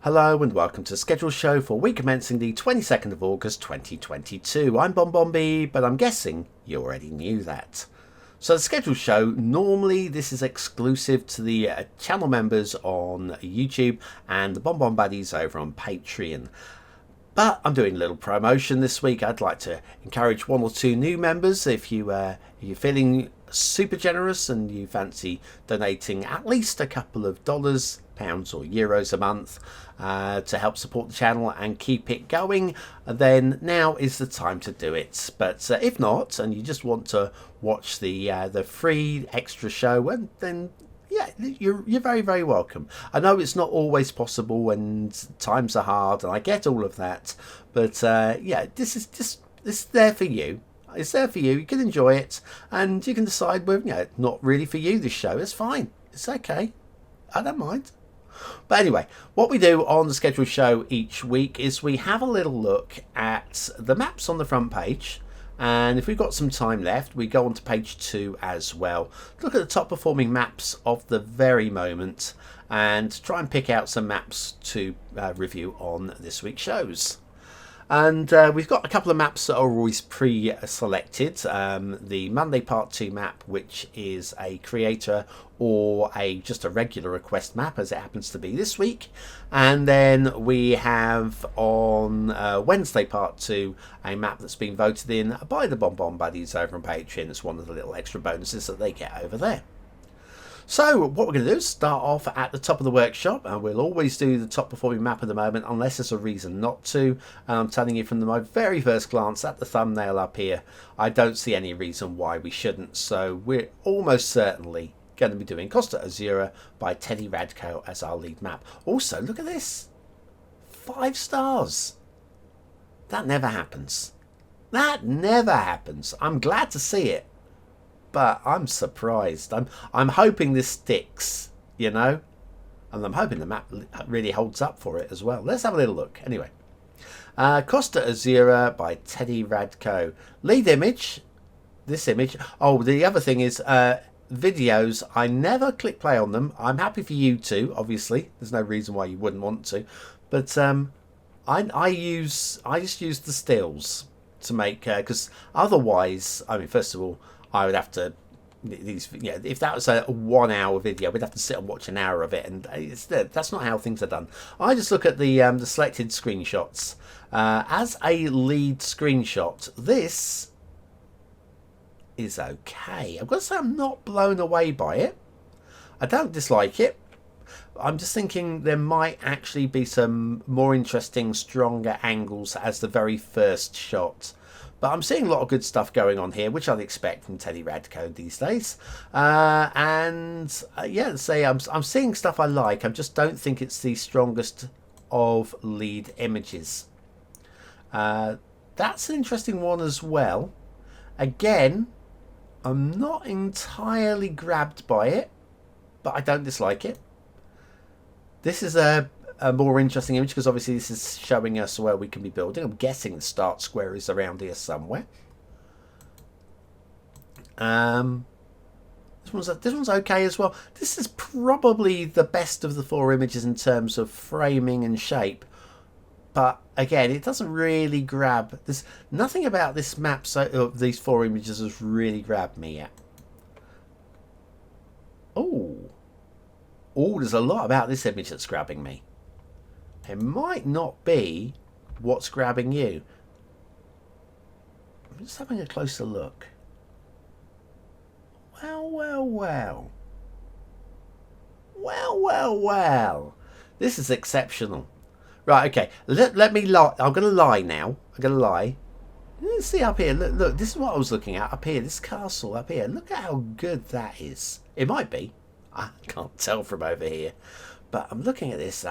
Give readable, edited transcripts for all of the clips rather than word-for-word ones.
Hello and welcome to the scheduled show for week commencing the 22nd of August 2022. I'm BonBonBi, but I'm guessing you already knew that. So the scheduled show, normally this is exclusive to the channel members on YouTube and the BonBon Buddies over on Patreon. But I'm doing a little promotion this week. I'd like to encourage one or two new members. If you're feeling super generous and you fancy donating at least a couple of dollars, pounds or euros a month to help support the channel and keep it going, then now is the time to do it. But if not, and you just want to watch the free extra show, and then yeah, you're very, very welcome. I know it's not always possible and times are hard, and I get all of that, but yeah, this is there for you. It's there for you. You can enjoy it, and you can decide whether not really for you. This show, it's fine. It's okay. I don't mind. But anyway, what we do on the scheduled show each week is we have a little look at the maps on the front page. And if we've got some time left, we go on to page 2 as well. Look at the top performing maps of the very moment and try and pick out some maps to review on this week's shows. And we've got a couple of maps that are always pre-selected. The Monday Part 2 map, which is a creator or just a regular request map, as it happens to be this week. And then we have on Wednesday Part 2 a map that's been voted in by the BonBon Buddies over on Patreon. It's one of the little extra bonuses that they get over there. So what we're going to do is start off at the top of the workshop, and we'll always do the top performing map at the moment unless there's a reason not to. And I'm telling you from my very first glance at the thumbnail up here, I don't see any reason why we shouldn't. So we're almost certainly going to be doing Costa Azura by Teddy Radko as our lead map. Also, look at this. 5 stars. That never happens. That never happens. I'm glad to see it. But I'm surprised. I'm hoping this sticks, and I'm hoping the map really holds up for it as well. Let's have a little look. Anyway, Costa Azura by Teddy Radko. Lead image. This image. Oh, the other thing is videos. I never click play on them. I'm happy for you to. Obviously, there's no reason why you wouldn't want to. But I just use the stills to make because otherwise, I mean, first of all, I would have to if that was a 1 hour video, we'd have to sit and watch an hour of it, and that's not how things are done. I just look at the selected screenshots. As a lead screenshot, this is okay. I've got to say I'm not blown away by it. I don't dislike it. I'm just thinking there might actually be some more interesting, stronger angles as the very first shot. But I'm seeing a lot of good stuff going on here, which I'd expect from Teddy Radko these days. Yeah, say I'm seeing stuff I like. I just don't think it's the strongest of lead images. That's an interesting one as well. Again, I'm not entirely grabbed by it, but I don't dislike it. This is a more interesting image because obviously this is showing us where we can be building. I'm guessing the start square is around here somewhere. This one's okay as well. This is probably the best of the 4 images in terms of framing and shape. But again, it doesn't really grab. There's nothing about this map, these 4 images has really grabbed me yet. Oh, there's a lot about this image that's grabbing me. It might not be what's grabbing you. I'm just having a closer look. Well. This is exceptional. Right, okay. Let me lie. I'm going to lie now. I'm going to lie. Let's see up here. Look, this is what I was looking at up here. This castle up here. Look at how good that is. It might be. I can't tell from over here. But I'm looking at this.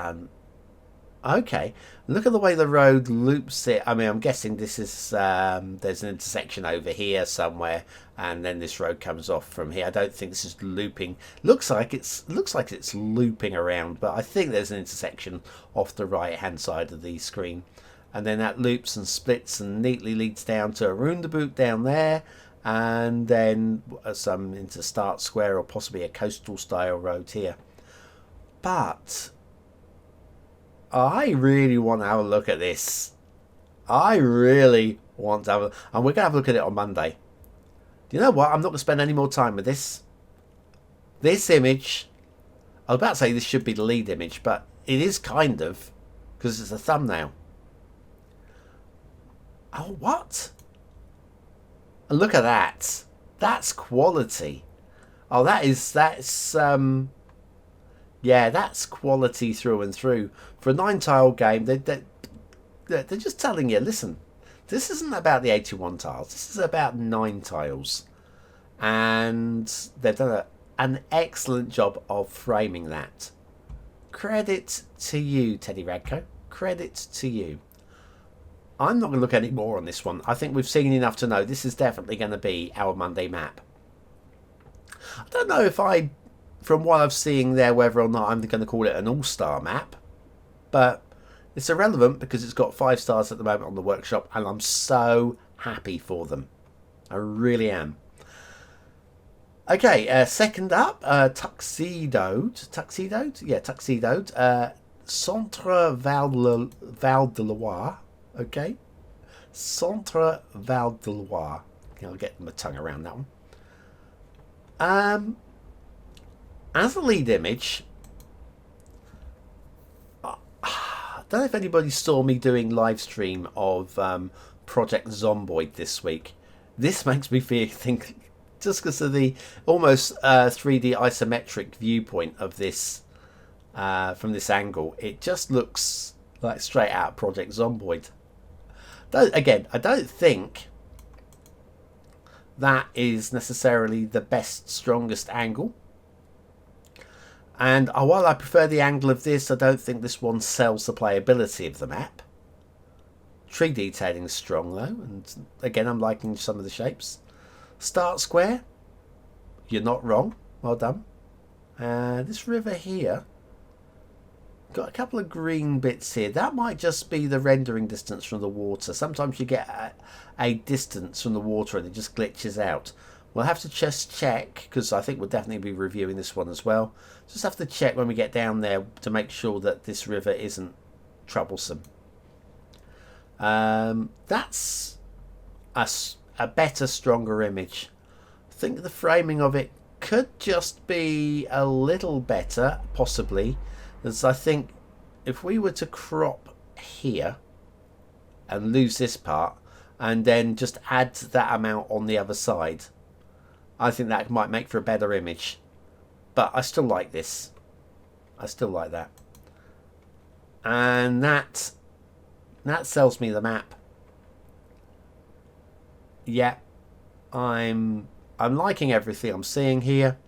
Okay, look at the way the road loops it. I mean, I'm guessing this is there's an intersection over here somewhere, and then this road comes off from here. I don't think this is looping. Looks like it's looping around, but I think there's an intersection off the right hand side of the screen, and then that loops and splits and neatly leads down to a roundabout down there, and then some into Start Square or possibly a coastal style road here. But I really want to have a look at this. I really want to have a... And we're going to have a look at it on Monday. Do you know what? I'm not going to spend any more time with this. This image... I was about to say this should be the lead image, but it is kind of, because it's a thumbnail. Oh, what? And look at that. That's quality. Oh, yeah, that's quality through and through. For a 9-tile game, they're just telling you, listen, this isn't about the 81 tiles. This is about 9 tiles. And they've done an excellent job of framing that. Credit to you, Teddy Radko. Credit to you. I'm not going to look any more on this one. I think we've seen enough to know this is definitely going to be our Monday map. I don't know if from what I've seen there, whether or not I'm going to call it an all-star map. But it's irrelevant because it's got 5 stars at the moment on the workshop. And I'm so happy for them. I really am. Okay, second up, Tuxedoed. Tuxedoed? Yeah, Tuxedoed. Centre Val de Loire. Okay. Centre Val de Loire. I'll get my tongue around that one. As a lead image, I don't know if anybody saw me doing live stream of Project Zomboid this week. This makes me think, just because of the almost 3D isometric viewpoint of this from this angle, it just looks like straight out Project Zomboid. Again, I don't think that is necessarily the best, strongest angle. And while I prefer the angle of this, I don't think this one sells the playability of the map. Tree detailing is strong though, and again I'm liking some of the shapes. Start square, you're not wrong, well done. This river here, got a couple of green bits here. That might just be the rendering distance from the water. Sometimes you get a distance from the water and it just glitches out. We'll have to just check, because I think we'll definitely be reviewing this one as well. Just have to check when we get down there to make sure that this river isn't troublesome. That's a better, stronger image. I think the framing of it could just be a little better, possibly. As I think if we were to crop here and lose this part and then just add that amount on the other side, I think that might make for a better image. But I still like this. I still like that. And that sells me the map. Yeah, I'm liking everything I'm seeing here.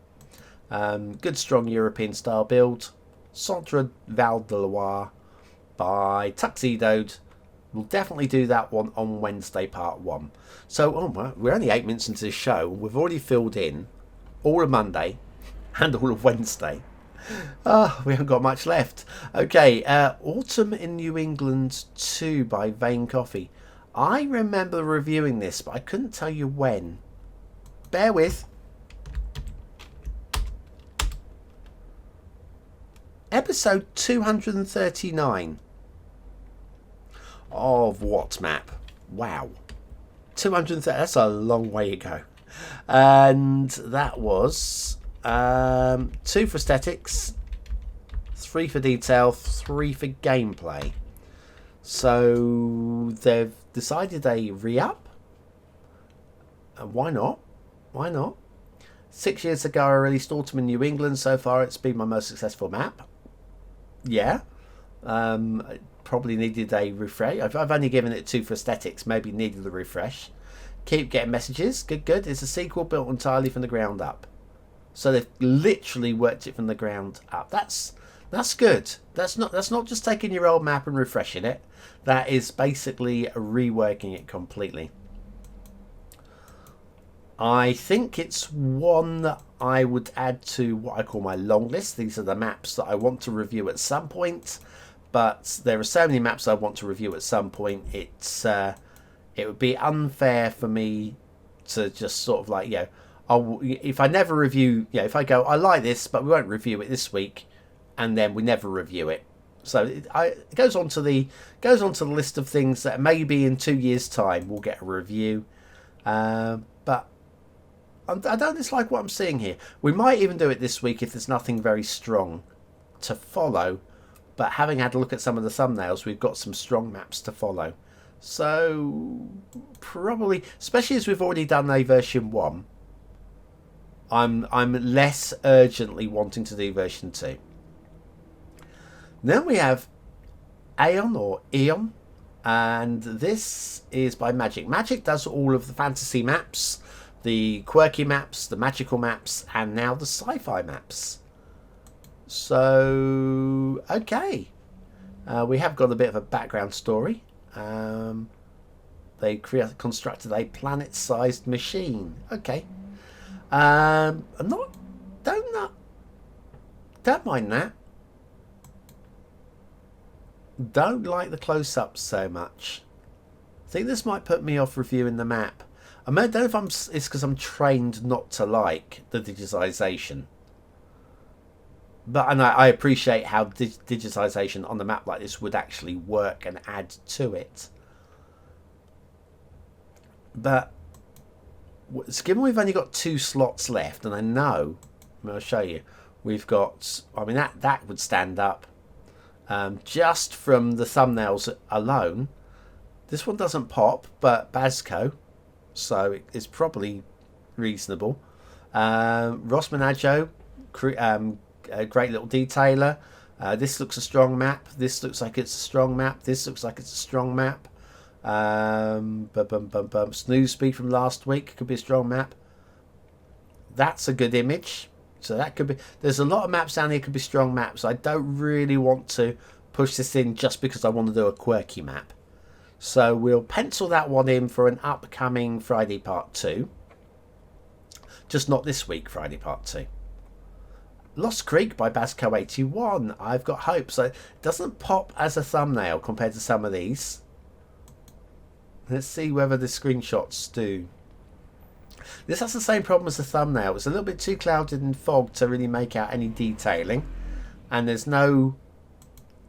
Good, strong European style build. Centre Val de Loire by Tuxedoed. We'll definitely do that one on Wednesday, part 1. So, we're only 8 minutes into the show. We've already filled in all of Monday and all of Wednesday. We haven't got much left. Okay, Autumn in New England 2 by Vane Coffee. I remember reviewing this, but I couldn't tell you when. Bear with. Episode 239 of what map? Wow. 230, that's a long way to go. And that was 2 for aesthetics, 3 for detail, 3 for gameplay. So they've decided a re-up. Why not? Why not? 6 years ago I released Autumn in New England. So far it's been my most successful map. Yeah. Probably needed a refresh. I've only given it 2 for aesthetics. Maybe needed a refresh. Keep getting messages. Good. It's a sequel built entirely from the ground up. So they've literally worked it from the ground up. That's good. That's not just taking your old map and refreshing it. That is basically reworking it completely. I think it's one that I would add to what I call my long list. These are the maps that I want to review at some point. But there are so many maps I want to review at some point. It would be unfair for me to just sort of like, if I never review, if I go, I like this, but we won't review it this week, and then we never review it. So it goes on to the list of things that maybe in 2 years' time we'll get a review. But I don't dislike what I'm seeing here. We might even do it this week if there's nothing very strong to follow. But having had a look at some of the thumbnails, we've got some strong maps to follow. So probably, especially as we've already done a version 1, I'm less urgently wanting to do version 2. Then we have Aeon or Eon, and this is by Magic. Magic does all of the fantasy maps, the quirky maps, the magical maps, and now the sci-fi maps. So, okay. We have got a bit of a background story. They constructed a planet-sized machine. Okay. I'm not... Don't mind that. Don't like the close-ups so much. I think this might put me off reviewing the map. I don't know if it's because I'm trained not to like the digitization. But and I appreciate how digitization on the map like this would actually work and add to it. But given we've only got 2 slots left, and I know, I'll show you, we've got, I mean, that would stand up. Just from the thumbnails alone, this one doesn't pop, but Basco, so it's probably reasonable. Ross Menaggio, a great little detailer. This looks a strong map. This looks like it's a strong map. This looks like it's a strong map. Snooze Speed from last week could be a strong map. That's a good image. So that could be. There's a lot of maps down here could be strong maps. I don't really want to push this in just because I want to do a quirky map. So we'll pencil that one in for an upcoming Friday Part 2. Just not this week, Friday Part 2. Lost Creek by Basco81. I've got hope. So it doesn't pop as a thumbnail compared to some of these. Let's see whether the screenshots do. This has the same problem as the thumbnail. It's a little bit too clouded and fogged to really make out any detailing. And there's no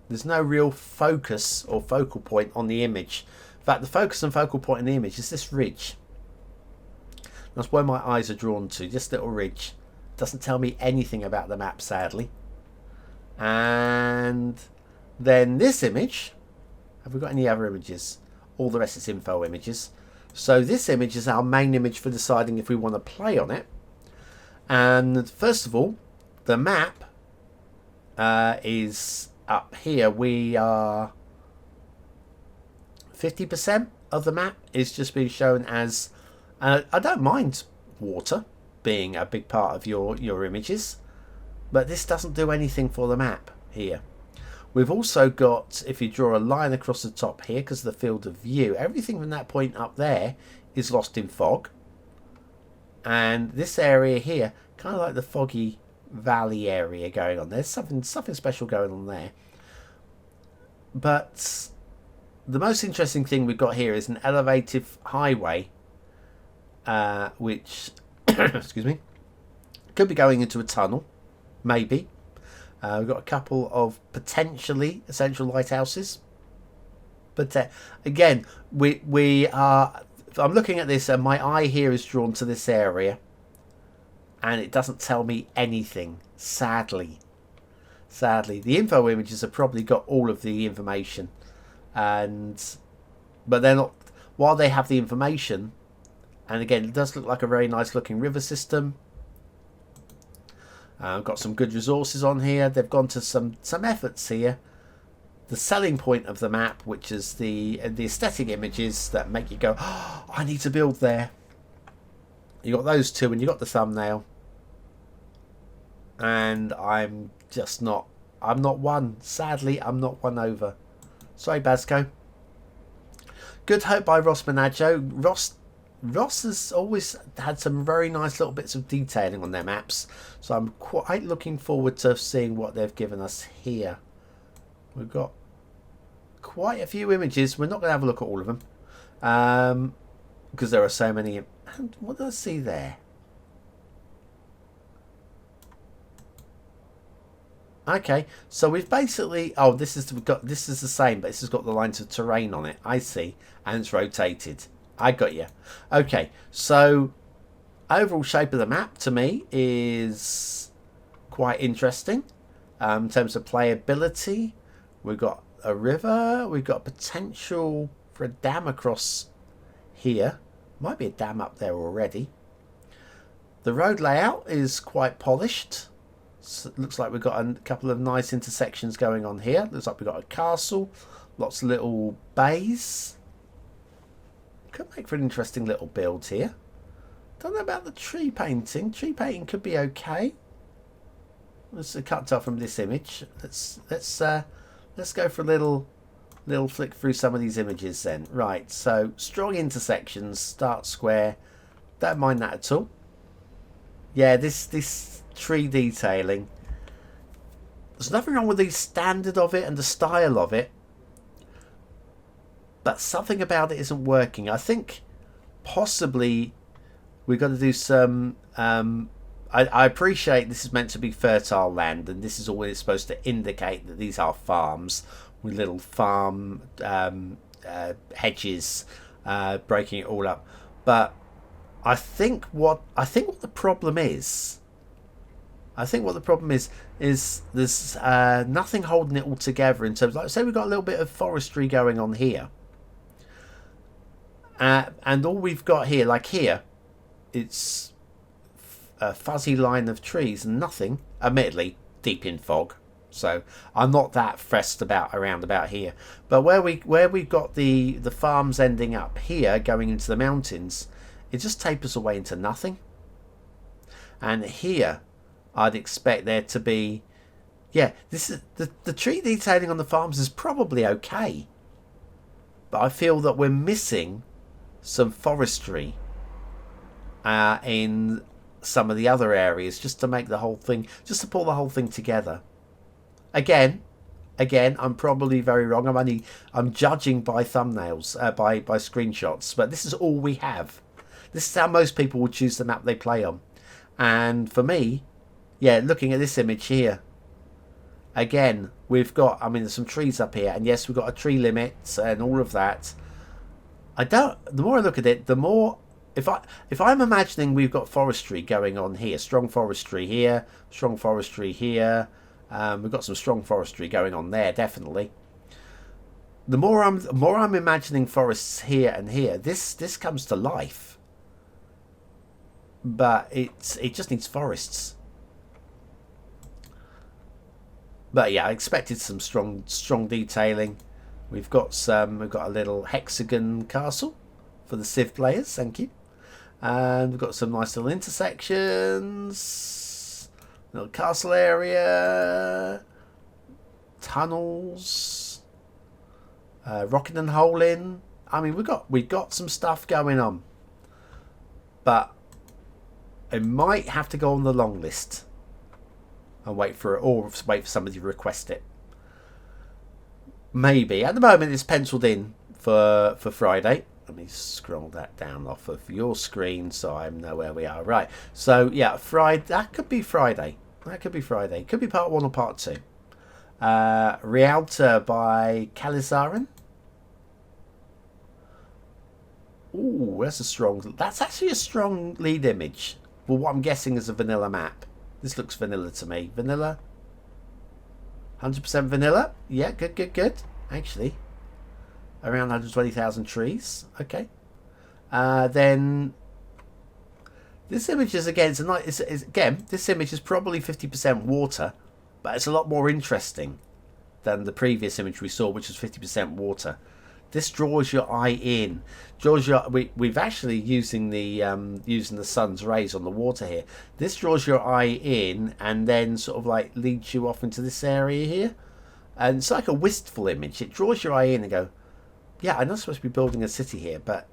real focus or focal point on the image. In fact, the focus and focal point on the image is this ridge. That's where my eyes are drawn to. This little ridge. Doesn't tell me anything about the map, sadly. And then this image. Have we got any other images? All the rest is info images. So this image is our main image for deciding if we want to play on it. And first of all, the map is up here. We are 50% of the map is just being shown as I don't mind water being a big part of your images, but this doesn't do anything for the map here. We've also got, if you draw a line across the top here, because of the field of view, everything from that point up there is lost in fog. And this area here, kind of like the foggy valley area going on. There's something special going on there. But the most interesting thing we've got here is an elevated highway, which, excuse me, could be going into a tunnel, maybe. We've got a couple of potentially essential lighthouses. But again, we are... I'm looking at this and my eye here is drawn to this area. And it doesn't tell me anything, sadly. Sadly. The info images have probably got all of the information. But they're not... While they have the information... And again, it does look like a very nice looking river system. Got some good resources on here. They've gone to some efforts here. The selling point of the map, which is the aesthetic images that make you go, oh, I need to build there. You got those two, and you got the thumbnail. And I'm not one. Sadly, I'm not one over. Sorry, Basco. Good Hope by Ross Menaggio. Ross has always had some very nice little bits of detailing on their maps, so I'm quite looking forward to seeing what they've given us here. We've got quite a few images. We're not going to have a look at all of them because there are so many. And what do I see there? Okay, so we've basically, oh, this is the same, but this has got the lines of terrain on it. I see, and it's rotated. I got you. Okay, so overall shape of the map to me is quite interesting. In terms of playability, we've got a river, we've got potential for a dam across here. Might be a dam up there already. The road layout is quite polished. So looks like we've got a couple of nice intersections going on here. Looks like we've got a castle, lots of little bays. Could make for an interesting little build here. Don't know about the tree painting. Tree painting could be okay. Let's cut off from this image. Let's go for a little flick through some of these images then. Right, so strong intersections, start square. Don't mind that at all. Yeah, this tree detailing. There's nothing wrong with the standard of it and the style of it, but something about it isn't working. I think possibly we've got to do some. I appreciate this is meant to be fertile land, and this is always supposed to indicate that these are farms with little farm hedges breaking it all up. But I think what the problem is. I think what the problem is there's nothing holding it all together in terms of, like, say we've got a little bit of forestry going on here, and all we've got here, like here, it's a fuzzy line of trees and nothing. Admittedly, deep in fog, so I'm not that fussed around about here. But where we've got the farms ending up here, going into the mountains, it just tapers away into nothing. And here, I'd expect there to be, yeah, this is the tree detailing on the farms is probably okay, but I feel that we're missing some forestry in some of the other areas, just to make the whole thing, just to pull the whole thing together. Again, I'm probably very wrong. I'm judging by thumbnails, by screenshots, but this is all we have. This is how most people will choose the map they play on. And for me, yeah, looking at this image here, again, we've got, I mean, there's some trees up here, and yes, we've got a tree limit and all of that. The more I look at it, the more, if I'm imagining we've got forestry going on here, strong forestry here, strong forestry here, we've got some strong forestry going on there, definitely. The more I'm imagining forests here and here, this comes to life. But it just needs forests. But yeah, I expected some strong detailing. We've got a little hexagon castle for the Civ players, thank you. And we've got some nice little intersections, little castle area, tunnels, rocking and holing. I mean, we've got some stuff going on, but I might have to go on the long list and wait for somebody to request it. Maybe. At the moment, it's penciled in for Friday. Let me scroll that down off of your screen so I know where we are. Right. So, yeah, Friday. That could be Friday. Could be part 1 or part 2. Rialta by Calizarin. Ooh, that's actually a strong lead image. Well, what I'm guessing is a vanilla map. This looks vanilla to me. Vanilla? 100% vanilla? Yeah, good. Actually, around 120,000 trees. Okay. Then this image is, again, this image is probably 50% water, but it's a lot more interesting than the previous image we saw, which was 50% water. This draws your eye in. We've actually using the sun's rays on the water here. This draws your eye in and then sort of like leads you off into this area here. And it's like a wistful image. It draws your eye in and go, yeah, I'm not supposed to be building a city here, but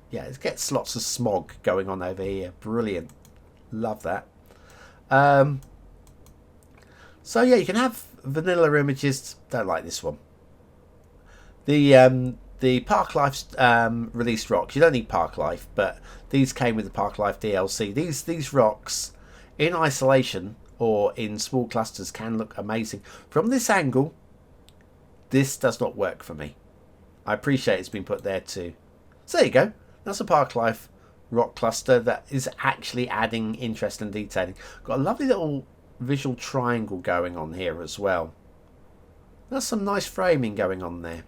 yeah, it gets lots of smog going on over here. Brilliant. Love that. So yeah, you can have vanilla images. Don't like this one. The Park Life released rocks. You don't need Park Life, but these came with the Park Life DLC. These rocks in isolation or in small clusters can look amazing. From this angle, this does not work for me. I appreciate it's been put there too. So there you go. That's a park life rock cluster that is actually adding interest and detailing. Got a lovely little visual triangle going on here as well. That's some nice framing going on there.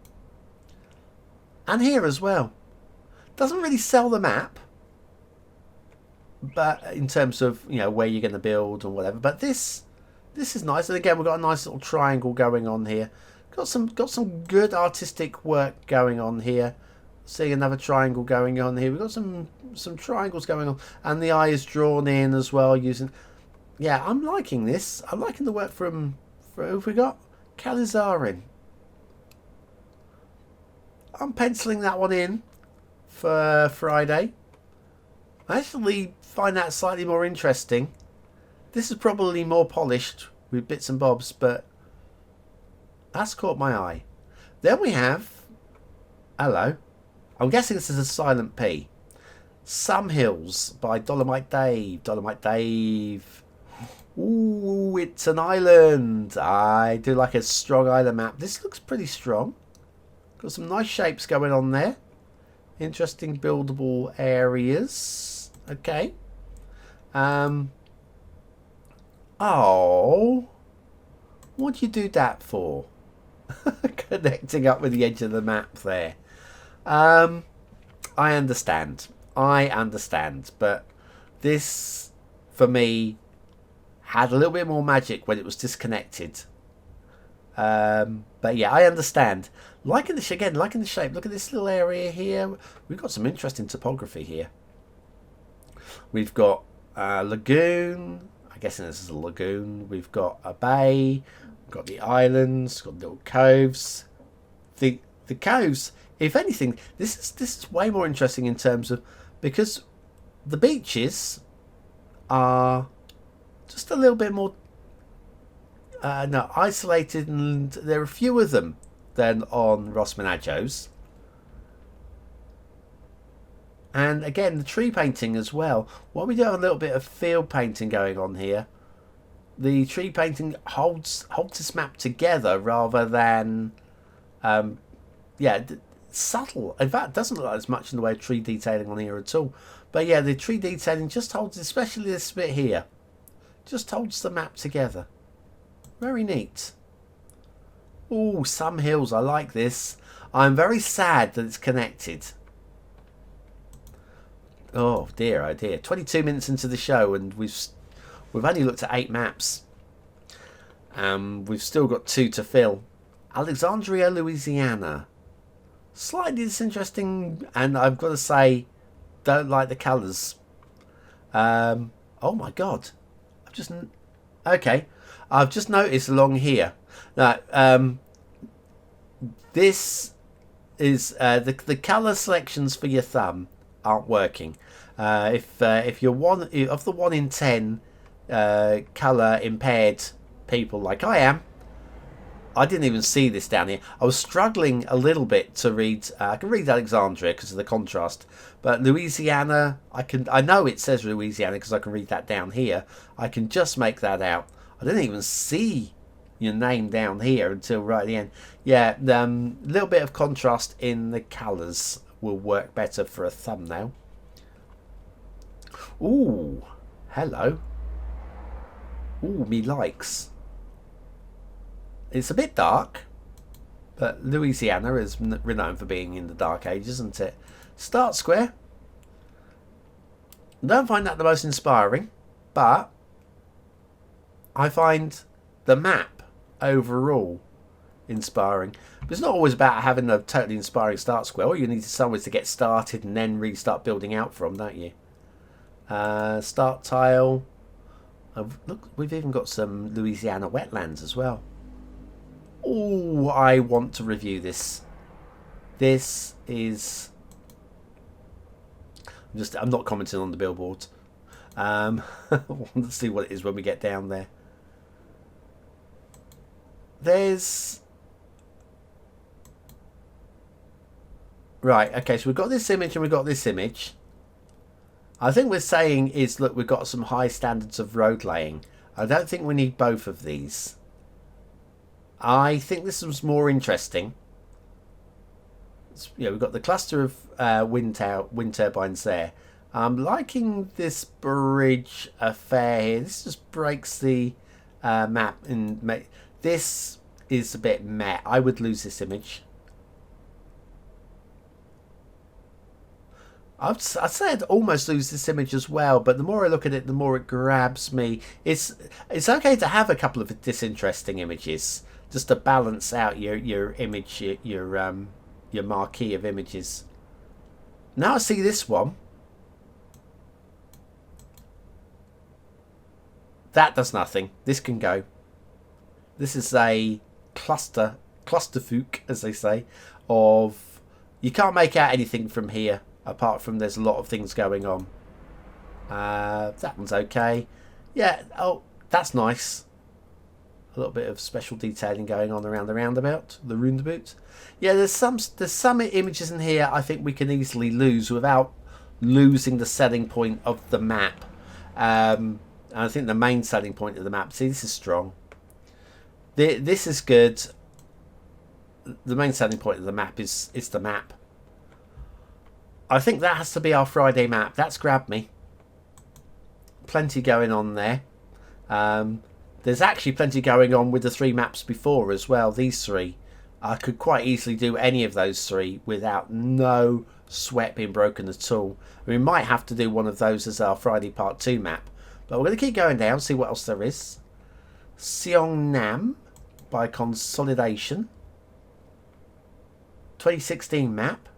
And here as well. Doesn't really sell the map, but in terms of, you know, where you're going to build and whatever. But this is nice. And again, we've got a nice little triangle going on here. Got some good artistic work going on here. See another triangle going on here. We've got some triangles going on, and the eye is drawn in as well using. Yeah, I'm liking this. I'm liking the work from who have we got? Calizarin. I'm penciling that one in for Friday. I actually find that slightly more interesting. This is probably more polished with bits and bobs, but that's caught my eye. Then we have, hello, I'm guessing this is a silent P. Some Hills by Dolomite Dave. Dolomite Dave. Ooh, it's an island. I do like a strong island map. This looks pretty strong. Got some nice shapes going on there. Interesting buildable areas. Okay. Oh. What do you do that for? Connecting up with the edge of the map there. I understand. But this, for me, had a little bit more magic when it was disconnected. But yeah, I understand. Liking the shape. Look at this little area here. We've got some interesting topography here. We've got a lagoon. I'm guessing this is a lagoon. We've got a bay. We've got the islands. Got little coves. The coves. If anything, this is way more interesting in terms of, because the beaches are just a little bit more isolated, and there are fewer of them than on Ros Manajos. And again, the tree painting as well. While we do have a little bit of field painting going on here, the tree painting holds this map together rather than subtle. In fact, it doesn't look like there's much in the way of tree detailing on here at all. But yeah, the tree detailing just holds, especially this bit here, just holds the map together. Very neat. Ooh, Some Hills. I like this. I'm very sad that it's connected. Oh dear, oh dear. 22 minutes into the show and we've only looked at 8 maps. We've still got 2 to fill. Alexandria, Louisiana. Slightly disinteresting, and I've got to say, don't like the colours. Oh my god. I've just noticed along here. Now, this is the colour selections for your thumb aren't working. If you're of the 1 in 10 colour impaired people like I am, I didn't even see this down here. I was struggling a little bit to read. I can read Alexandria because of the contrast, but Louisiana, I know it says Louisiana because I can read that down here. I can just make that out. I didn't even see your name down here until right at the end. Yeah, little bit of contrast in the colours will work better for a thumbnail. Ooh, hello. Ooh, me likes. It's a bit dark, but Louisiana is renowned for being in the dark ages, isn't it? Start square. I don't find that the most inspiring, but I find the map overall inspiring. But it's not always about having a totally inspiring start square. All you need is somewhere to get started and then restart building out from, don't you? Start tile. Look, we've even got some Louisiana Wetlands as well. Oh, I want to review this. This is... I'm not commenting on the billboards. I want to see what it is when we get down there. There's... Right, okay, so we've got this image and we've got this image. I think we're saying is, look, we've got some high standards of road laying I don't think we need both of these. I think this was more interesting. We've got the cluster of wind turbines there. I'm liking this bridge affair here. This just breaks the map. This is a bit meh. I would lose this image. I'd say I'd almost lose this image as well, but the more I look at it, the more it grabs me. It's okay to have a couple of disinteresting images, just to balance out your image, your marquee of images. Now I see this one. That does nothing. This can go. This is a clusterfuck, as they say, of you can't make out anything from here. Apart from there's a lot of things going on. That one's okay. Yeah, oh, that's nice. A little bit of special detailing going on around the roundabout, the roundabout. Yeah, there's some images in here I think we can easily lose without losing the selling point of the map. And I think the main selling point of the map, see, this is strong. This is good. The main selling point of the map is the map. I think that has to be our Friday map. That's grabbed me. Plenty going on there. There's actually plenty going on with the 3 maps before as well. These 3. I could quite easily do any of those 3 without no sweat being broken at all. We might have to do one of those as our Friday Part 2 map. But we're going to keep going down, see what else there is. Seongnam by Consolidation. 2016 map.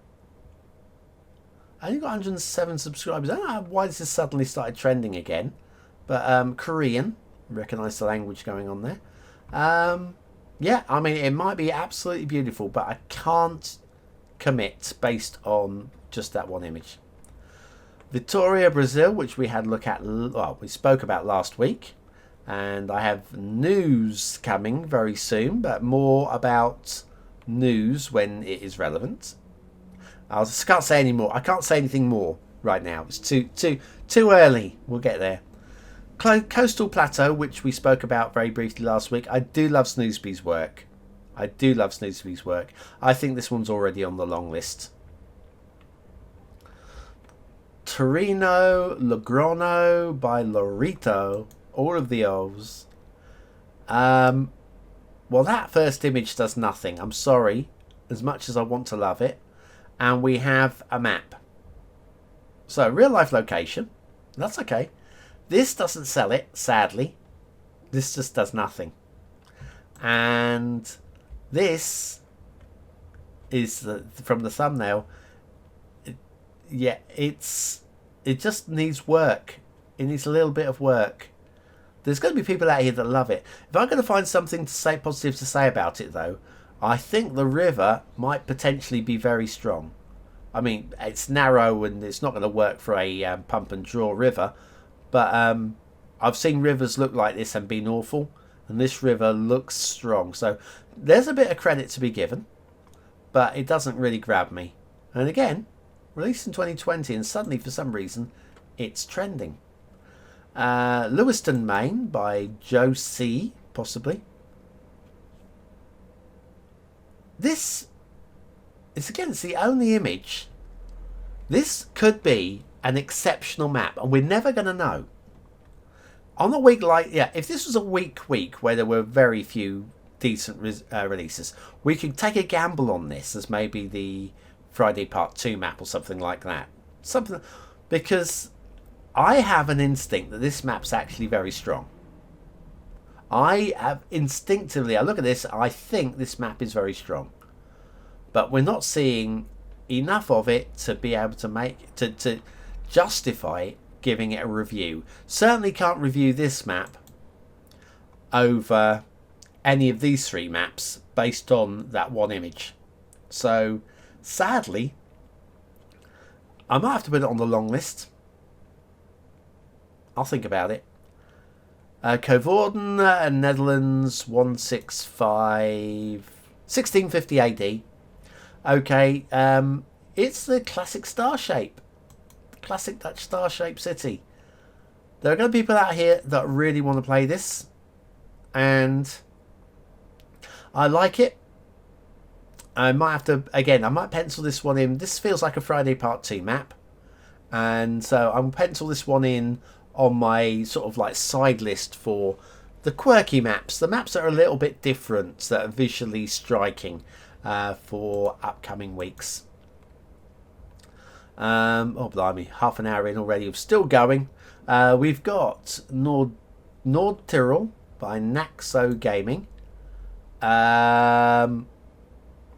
I only got 107 subscribers. I don't know why this has suddenly started trending again. But Korean. Recognise the language going on there. Yeah, I mean, it might be absolutely beautiful, but I can't commit based on just that one image. Vitória, Brazil, which we had a look at, well, we spoke about last week. And I have news coming very soon, but more about news when it is relevant. I just can't say any more. I can't say anything more right now. It's too early. We'll get there. Coastal Plateau, which we spoke about very briefly last week. I do love Snoosby's work. I think this one's already on the long list. Torino, Logrono by Lorito. All of the O's. Well, that first image does nothing. I'm sorry. As much as I want to love it. And we have a map. So, real life location. That's okay. This doesn't sell it, sadly. This just does nothing. And this is from the thumbnail. It just needs work. It needs a little bit of work. There's going to be people out here that love it. If I'm going to find something to say positive to say about it, though, I think the river might potentially be very strong. I mean, it's narrow and it's not going to work for a pump and draw river. But I've seen rivers look like this and been awful. And this river looks strong. So there's a bit of credit to be given. But it doesn't really grab me. And again, released in 2020 and suddenly for some reason it's trending. Lewiston, Maine by Joe C. Possibly. This is, again, it's the only image. This could be an exceptional map, and we're never going to know. On a week like, if this was a week where there were very few decent releases, we could take a gamble on this as maybe the Friday Part 2 map or something like that. Because I have an instinct that this map's actually very strong. I have instinctively, I look at this, I think this map is very strong. But we're not seeing enough of it to be able to justify giving it a review. Certainly can't review this map over any of these 3 maps based on that one image. So, sadly, I might have to put it on the long list. I'll think about it. Coevorden, Netherlands, 1650 AD. Okay, it's the classic star shape. Classic Dutch star-shaped city. There are going to be people out here that really want to play this, and I like it. I might have to, again, I might pencil this one in. This feels like a Friday Part 2 map, and so I'll pencil this one in on my sort of like side list for the quirky maps, the maps that are a little bit different, that are visually striking for upcoming weeks. Oh blimey, half an hour in already. We're still going. We've got Nord Tyrol by Naxo Gaming.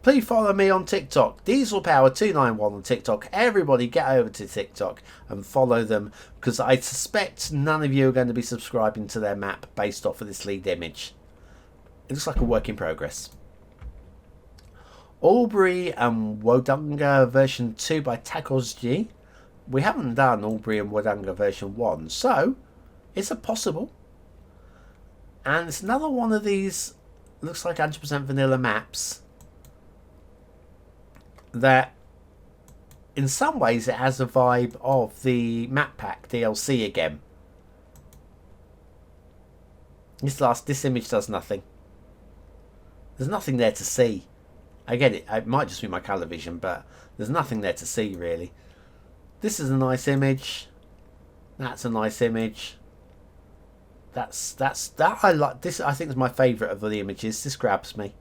Please follow me on TikTok, Diesel Power 291 on TikTok. Everybody get over to TikTok and follow them, because I suspect none of you are going to be subscribing to their map based off of this lead image. It looks like a work in progress. Albury and Wodonga version 2 by Tacos. We haven't done Albury and Wodonga version 1, so it's a possible. And it's another one of these, looks like 100% vanilla maps that in some ways it has a vibe of the map pack DLC again. This image does nothing. There's nothing there to see. I get it, it might just be my colour vision, but there's nothing there to see really. This is a nice image. That's a nice image. That I like this. I think is my favourite of the images. This grabs me.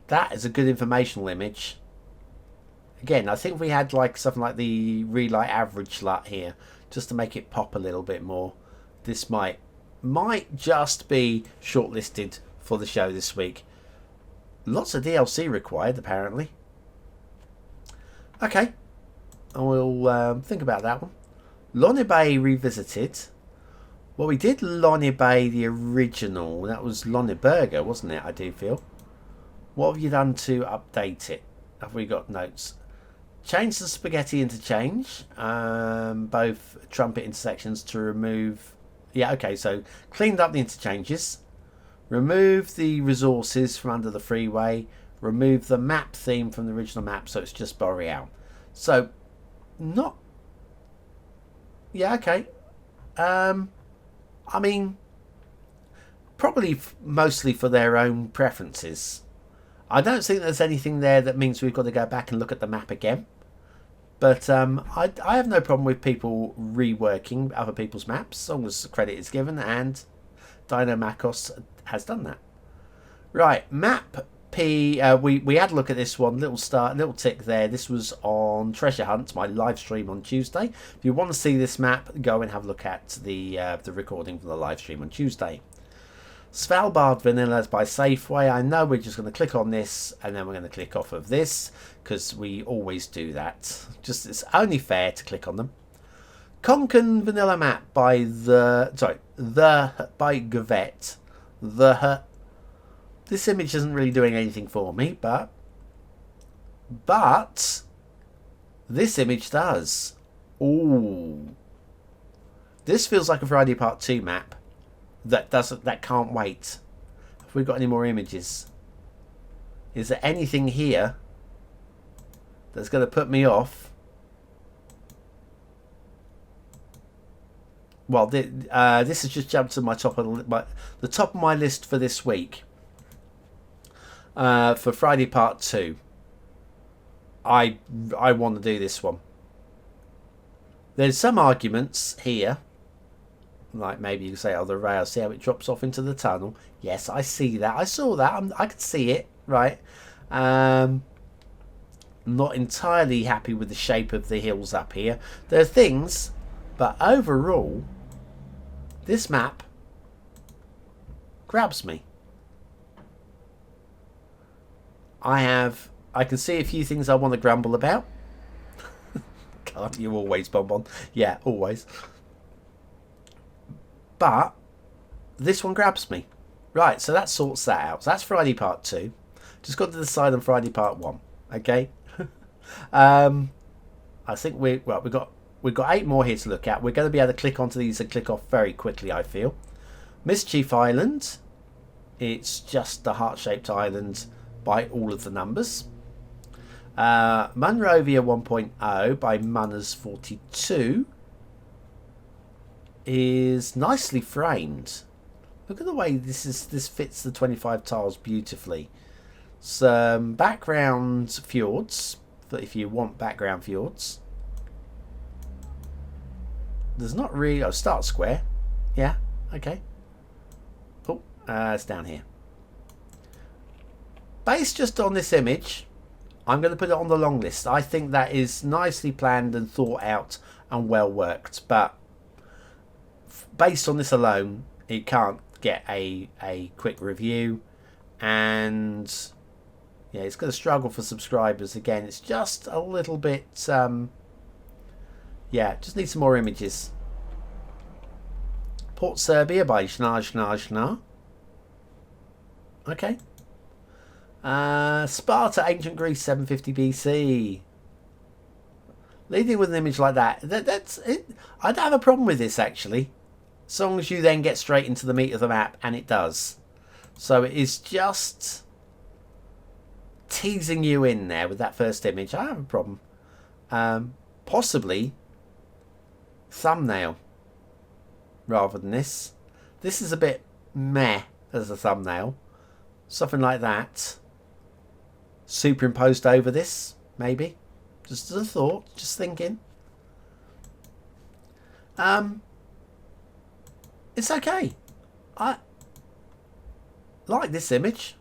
That is a good informational image. Again, I think if we had like something like the relight average LUT here, just to make it pop a little bit more, this might just be shortlisted for the show this week. Lots of DLC required, apparently. Okay, I will think about that one. Lonnie Bay Revisited. Well, we did Lonnie Bay the original. That was Lonnie Burger, wasn't it? I do feel. What have you done to update it? Have we got notes? Change the spaghetti interchange. Both trumpet intersections to remove... Yeah, okay, so cleaned up the interchanges. Remove the resources from under the freeway. Remove the map theme from the original map, so it's just Boreal. So, not... Yeah, okay. I mean, probably mostly for their own preferences. I don't think there's anything there that means we've got to go back and look at the map again. But I have no problem with people reworking other people's maps, as long as credit is given, and Dino Macos has done that. Right, map P. We had a look at this one, little tick there. This was on Treasure Hunt, my live stream on Tuesday. If you want to see this map, go and have a look at the recording from the live stream on Tuesday. Svalbard Vanillas by Safeway. I know we're just going to click on this and then we're going to click off of this because we always do that. Just it's only fair to click on them. Konkan Vanilla Map by by Gavet. This image isn't really doing anything for me, but this image does. Ooh, this feels like a Friday Part 2 map. That can't wait. Have we got any more images? Is there anything here that's going to put me off? Well, this has just jumped to my top of the top of my list for this week. For Friday Part 2. I want to do this one. There's some arguments here. Like maybe you say, oh, the rail, see how it drops off into the tunnel. Yes, I see that. I saw that. I could see it, right? Not entirely happy with the shape of the hills up here. There are things, but overall, this map grabs me. I can see a few things I want to grumble about. Can't you always, Bonbon? Yeah, always. But this one grabs me. Right, so that sorts that out. So that's Friday Part 2. Just got to decide on Friday Part 1. Okay? I think we've got 8 more here to look at. We're going to be able to click onto these and click off very quickly, I feel. Mischief Island. It's just the heart-shaped island by all of the numbers. Monrovia 1.0 by Munners 42. is nicely framed. Look at the way this fits the 25 tiles beautifully. Some background fjords, if you want background fjords. There's not really... Oh, start square. Yeah, okay. Oh, it's down here. Based just on this image, I'm going to put it on the long list. I think that is nicely planned and thought out and well worked. But based on this alone, it can't get a quick review. And yeah, it's going to struggle for subscribers again. It's just a little bit... yeah, just need some more images. Port Serbia by Schnar. Okay. Sparta, Ancient Greece, 750 BC. Leading with an image like that, that's it. I don't have a problem with this, actually. As long as you then get straight into the meat of the map, and it does. So it is just teasing you in there with that first image. I don't have a problem. Possibly thumbnail rather than this. This is a bit meh as a thumbnail. Something like that. Superimposed over this, maybe. Just as a thought, just thinking. It's okay. I like this image.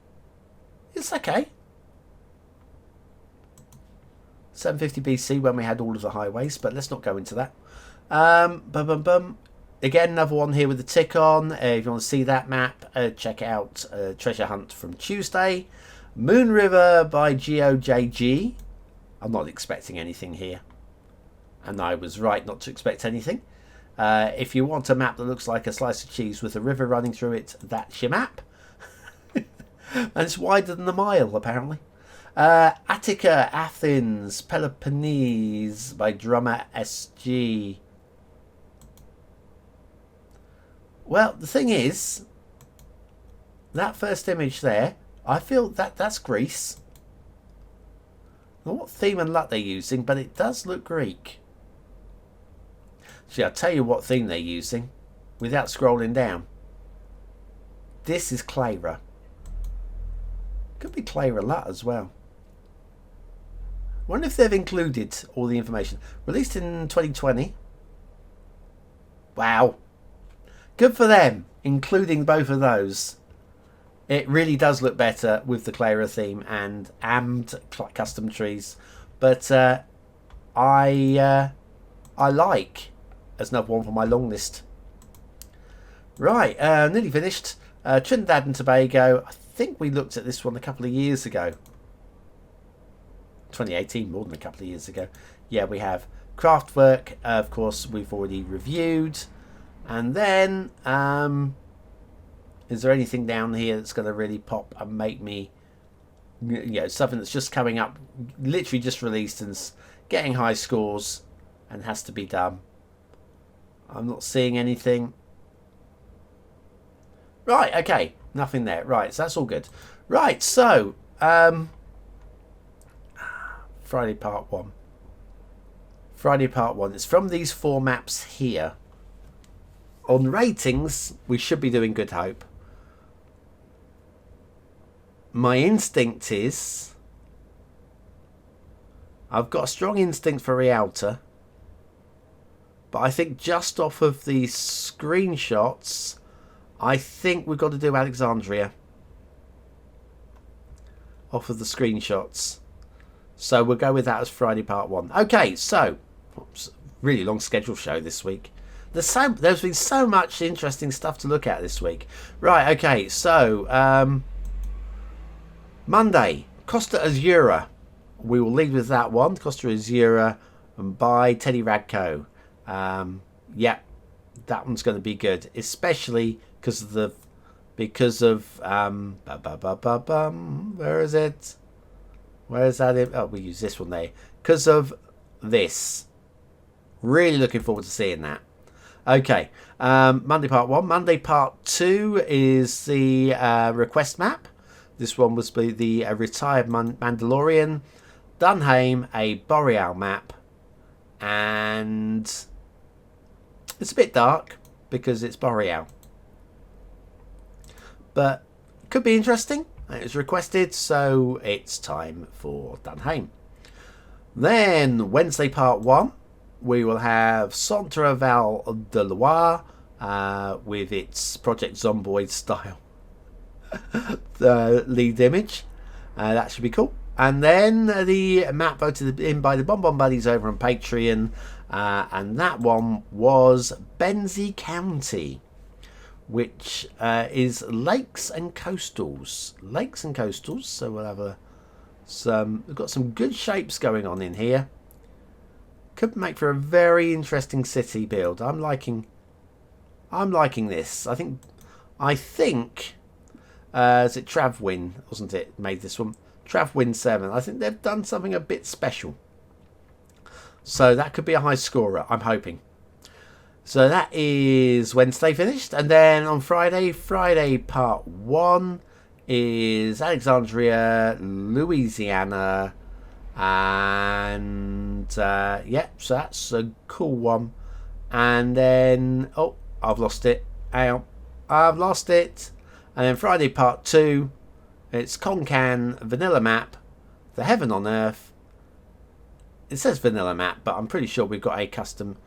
It's okay. 750 BC when we had all of the highways, but let's not go into that. Again, another one here with the tick on. If you want to see that map, check out Treasure Hunt from Tuesday. Moon River by GOJG. I'm not expecting anything here. And I was right not to expect anything. If you want a map that looks like a slice of cheese with a river running through it, that's your map. And it's wider than a mile, apparently. Attica, Athens, Peloponnese by Drummer SG. Well, the thing is, that first image there, I feel that's Greece. I don't know what theme and LUT they're using, but it does look Greek. See, I'll tell you what theme they're using without scrolling down. This is Clara. Could be Clara LUT as well. Wonder if they've included all the information. Released in 2020. Wow. Good for them, including both of those. It really does look better with the Clara theme and custom trees. But I like as another one for my long list. Right, nearly finished. Trinidad and Tobago. I think we looked at this one a couple of years ago. 2018, more than a couple of years ago. Yeah, we have Craftwork. Of course, we've already reviewed. And then, is there anything down here that's going to really pop and make me, you know, something that's just coming up, literally just released and getting high scores and has to be done? I'm not seeing anything. Right, okay, nothing there. Right, so that's all good. Right, so, Friday Part 1. Friday Part 1. It's from these 4 maps here. On ratings, we should be doing Good Hope. My instinct is... I've got a strong instinct for Rialta. But I think just off of these screenshots, I think we've got to do Alexandria. Off of the screenshots. So we'll go with that as Friday Part 1. Okay, so... Oops, really long schedule show this week. There's been so much interesting stuff to look at this week. Right, okay, so Monday, Costa Azura. We will lead with that one. Costa Azura by Teddy Radko. Yeah, that one's going to be good, especially because of where is it? Where is that? Oh, we use this one there. Because of this. Really looking forward to seeing that. Okay, Monday Part 1. Monday Part 2 is the request map. This one was the retired Mandalorian. Dunhame, a Boreal map. And it's a bit dark. because it's Boreal. But could be interesting. It was requested, so it's time for Dunhame. Then Wednesday part 1, we will have Centre Val de Loire with its Project Zomboid style the lead image. That should be cool. And then the map voted in by the Bonbon Buddies over on Patreon, and that one was Benzie County, which is lakes and coastals. Lakes and coastals. So we'll have we've got some good shapes going on in here. Could make for a very interesting city build. I'm liking this. I think is it Travwin, wasn't it, made this one? Travwin 7. I think they've done something a bit special. So that could be a high scorer, I'm hoping. So that is Wednesday finished. And then on Friday part 1 is Alexandria, Louisiana. And yeah, so that's a cool one. And then, oh, I've lost it. Ow, I've lost it. And then Friday part 2, it's Konkan vanilla map, the Heaven on Earth. It says vanilla map, but I'm pretty sure we've got a custom.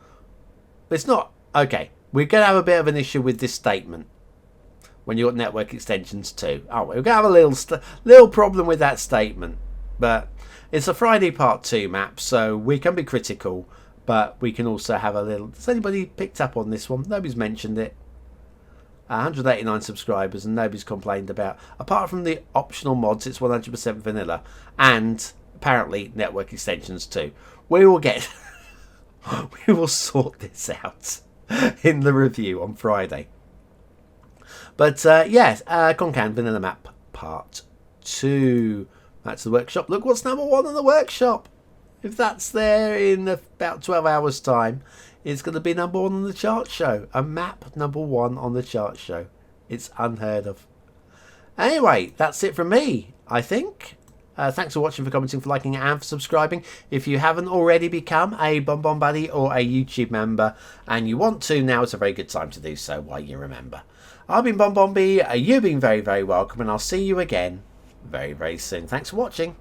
But it's not. Okay, we're going to have a bit of an issue with this statement when you've got network extensions too. Oh, we're going to have a little problem with that statement. But it's a Friday part 2 map, so we can be critical, but we can also have a little. Has anybody picked up on this one? Nobody's mentioned it. 189 subscribers and nobody's complained about. Apart from the optional mods, it's 100% vanilla, and apparently network extensions too. We will get. We will sort this out in the review on Friday. But yes, Konkan vanilla map part 2. That's the workshop. Look what's number 1 on the workshop. If that's there in about 12 hours time, it's going to be number 1 on the chart show. A map number 1 on the chart show. It's unheard of. Anyway, that's it from me, I think. Thanks for watching, for commenting, for liking, and for subscribing. If you haven't already become a Bonbon Buddy or a YouTube member and you want to, now is a very good time to do so while you remember. I've been BonBonB. You've been very, very welcome, and I'll see you again very, very soon. Thanks for watching.